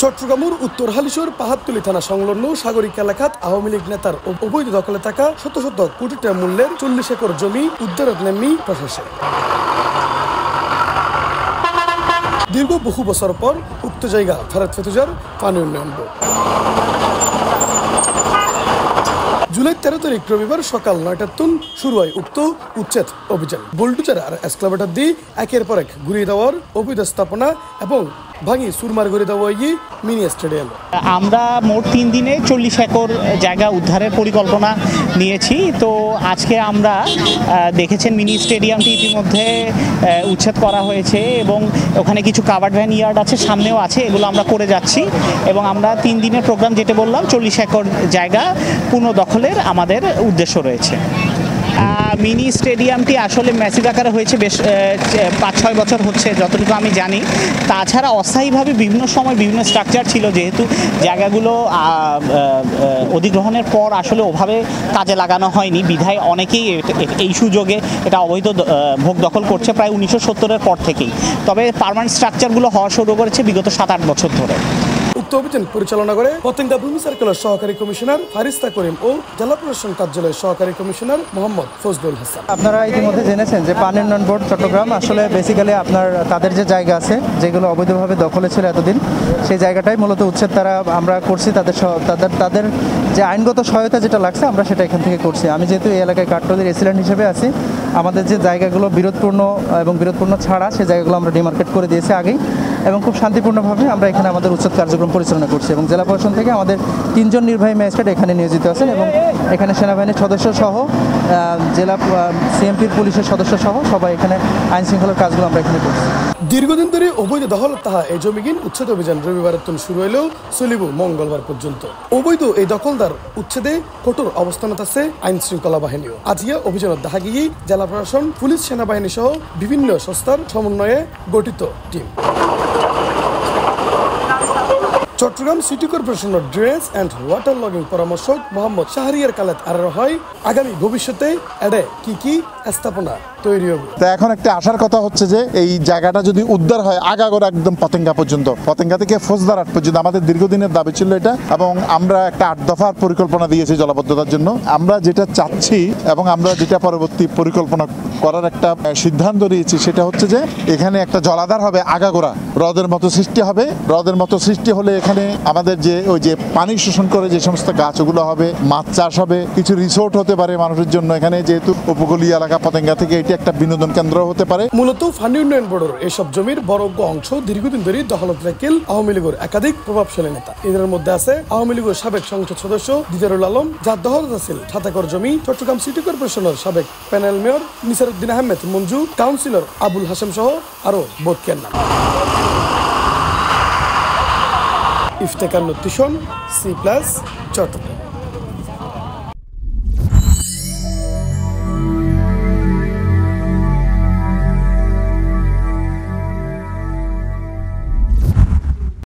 চট্টগ্রামের উত্তর হালিশহর পাহাড়তলী থানা সংলগ্ন সাগরিক এলাকাত আওয়ামী লীগ নেতার অবৈধ দখলে থাকা শত শত কোটি টাকা মূল্যের 40 একর জমি উদ্ধারত নেমনি প্রশাসন। দীর্ঘ বহু বছর পর উক্ত জায়গা ফেরত পেতে পানি উন্নয়ন বোর্ড। জুলাই 13 তারিখ রবিবার সকাল 9টার তুন শুরু হয় উক্ত উচ্ছেদ অভিযান। বুলডোজার আর এক্সকাভেটর দিয়ে একের পর এক ঘুরিয়ে দেওয়ার অবৈধ স্থাপনা এবং ভাঙি সুরমার ঘুরে দেওয়া মিনি স্টেডিয়াম। আমরা মোট 3 দিনে 40 একর জায়গা উদ্ধারের পরিকল্পনা নিয়েছি। তো আজকে আমরা দেখেছেন মিনি স্টেডিয়ামটি ইতিমধ্যে উচ্ছেদ করা হয়েছে এবং ওখানে কিছু কাভার্ড ভ্যান ইয়ার্ড আছে, সামনেও আছে, এগুলো আমরা করে যাচ্ছি এবং আমরা 3 দিনের প্রোগ্রাম যেটা বললাম 40 একর জায়গা পুনর্দখলের আমাদের উদ্দেশ্য রয়েছে। মিনি স্টেডিয়ামটি আসলে ম্যাসিভ আকারে হয়েছে বেশ 5-6 বছর হচ্ছে যতটুকু আমি জানি। তাছাড়া অস্থায়ীভাবে বিভিন্ন সময় বিভিন্ন স্ট্রাকচার ছিল, যেহেতু জায়গাগুলো অধিগ্রহণের পর আসলে ওভাবে কাজে লাগানো হয়নি বিধায় অনেকেই এই সুযোগে এটা অবৈধ ভোগ দখল করছে প্রায় 1970-এর পর থেকেই। তবে পার্মানেন্ট স্ট্রাকচারগুলো হওয়া শুরু করেছে বিগত 7-8 বছর ধরে। উক্ত অভিযান পরিচালনা করে পতেঙ্গা ভূমি সার্কেলের সহকারী কমিশনার ফারিস্তা করিম ও জেলা প্রশাসন কার্যালয়ের সহকারী কমিশনার মোহাম্মদ ফজলুল হাসান। আপনারা ইতিমধ্যে জেনেছেন যে পানি উন্নয়ন বোর্ড চট্টগ্রাম আসলে বেসিক্যালি তাদের যে জায়গা আছে যেগুলো অবৈধভাবে দখলে ছিল এতদিন, সেই জায়গাটাই মূলত উচ্ছেদ আমরা করছি। তাদের যে আইনগত সহায়তা যেটা লাগছে আমরা সেটা এখান থেকে করছি। আমি যেহেতু এই এলাকায় কাঠটলির রেসিডেন্ট হিসেবে আছি, আমাদের যে জায়গাগুলো বিরোধপূর্ণ এবং বিরোধপূর্ণ ছাড়া সেই জায়গাগুলো আমরা ডিমার্কেট করে দিয়েছি আগেই এবং খুব শান্তিপূর্ণভাবে আমরা এখানে আমাদের উচ্ছেদ কার্যক্রম পরিচালনা করছি এবং জেলা প্রশাসন থেকে আমাদের 3 জন নির্বাহী ম্যাজিস্ট্রেট এখানে নিয়োজিত আছেন এবং এখানে সেনাবাহিনীর সদস্য সহ জেলা সিএমপির পুলিশের সদস্য সহ সবাই এখানে আইন শৃঙ্খলার কাজগুলো আমরা এখানে করছি। দীর্ঘদিন ধরে অবৈধ দখল তাহা এই জমিগিন উচ্ছেদ অভিযান রবিবারের তুন শুরু হলেও চলিব মঙ্গলবার পর্যন্ত। অবৈধ এই দখলদার উচ্ছেদে কঠোর অবস্থানত আছে আইন শৃঙ্খলা বাহিনীও। আজিয়া অভিযানত দেখা গিয়ে জেলা প্রশাসন, পুলিশ, সেনাবাহিনী সহ বিভিন্ন সংস্থার সমন্বয়ে গঠিত টিম। চট্টগ্রাম সিটি কর্পোরেশনের ড্রেনেজ অ্যান্ড ওয়াটার লগিং পরামর্শক মোহাম্মদ শাহরিয়ার কালেত আর হয় আগামী ভবিষ্যতে এডে কি স্থাপনা তৈরি হবে। তা এখন একটা আশার কথা হচ্ছে যে এই জায়গাটা যদি উদ্ধার হয় আগাগোড়া একদম পতেঙ্গা পর্যন্ত, পতেঙ্গা থেকে ফৌজদারহাট পর্যন্ত আমাদের দীর্ঘদিনের দাবি ছিল এটা এবং আমরা একটা 8 দফার পরিকল্পনা দিয়েছি জলাবদ্ধতার জন্য। আমরা যেটা চাচ্ছি এবং আমরা যেটা পরবর্তী পরিকল্পনা করার একটা সিদ্ধান্ত নিয়েছি সেটা হচ্ছে যে এখানে একটা জলাধার হবে, আগাগোড়া হ্রদের মতো সৃষ্টি হবে। হ্রদের মতো সৃষ্টি হলে এখানে আমাদের যে ওই যে পানি শোষণ করে যে সমস্ত গাছ ওগুলো হবে, মাছ চাষ হবে, কিছু রিসোর্ট হতে পারে মানুষের জন্য। এখানে যেহেতু উপকূলীয় এলাকা পতেঙ্গা থেকে এটি একটা বিনোদন কেন্দ্র হতে পারে। মূলত পানি উন্নয়ন বোর্ডের এসব জমির বড় অংশ দীর্ঘদিন ধরে দখলত রাখেন আওয়ামী লীগের একাধিক প্রভাবশালী নেতা। এদের মধ্যে আছে আওয়ামী লীগের সাবেক সংসদ সদস্য দিদারুল আলম, যার দখলত আছিল 7 একর জমি। চট্টগ্রাম সিটি কর্পোরেশনের সাবেক panel mayor Nisaruddin Ahmed Manju, councillor Abul Hashem সহ আরো বোধকের নাম। ইফতেখার নতিশন, C+ চট্টগ্রাম।